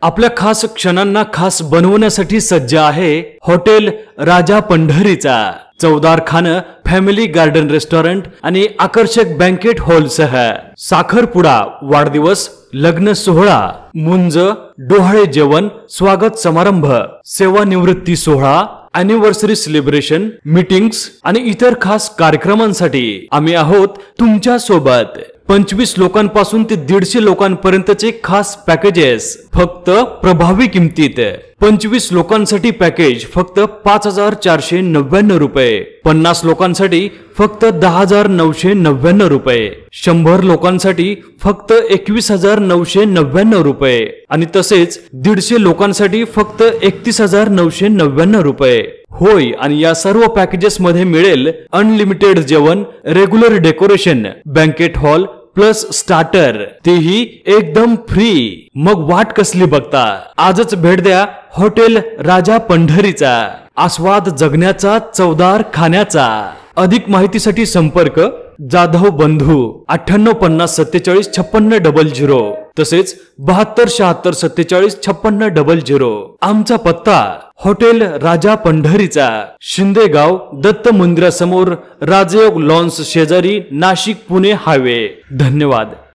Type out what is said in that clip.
आपल्या खास क्षणांना खास बनवण्यासाठी सज्ज आहे हॉटेल राजा पंढरीचा। चवदार खाणं, फॅमिली गार्डन रेस्टॉरंट आणि आकर्षक बँकेट हॉलसह साखरपुडा, वाढदिवस, लग्न सोहळा, मुंज, डोहाळे जेवण, स्वागत समारंभ, सेवानिवृत्ती सोहळा, अॅनिव्हर्सरी सेलिब्रेशन, मीटिंग्स आणि इतर खास कार्यक्रमांसाठी आम्ही आहोत तुमच्या सोबत। 25 लोकांपासून ते 150 लोकांपर्यंतचे खास पॅकेजेस फक्त प्रभावी किमतीत। 25 लोकांसाठी पॅकेज फक्त 5499 रुपये, 50 लोकांसाठी फक्त 10999 रुपये, 100 लोकांसाठी फक्त 21999 रुपये आणि तसेच 150 लोकांसाठी फक्त 31999 रुपये। होय, आणि या सर्व पॅकेजेस मध्ये मिळेल अनलिमिटेड जेवण, regular decoration, banquet hall plus starter, तेही एकदम फ्री। मग वाट कसली बघता, आजच भेट द्या हॉटेल राजा पंढरीचा। आस्वाद जगण्याचा, चवदार खाण्याचा। अधिक माहितीसाठी संपर्क जाधव बंधू 9850475600, तसेच 7276475600। आमचा पत्ता हॉटेल राजा पंढरीचा, शिंदेगाव, दत्त मंदिरासमोर, राजयोग लॉन्स शेजारी, नाशिक पुणे हायवे। धन्यवाद।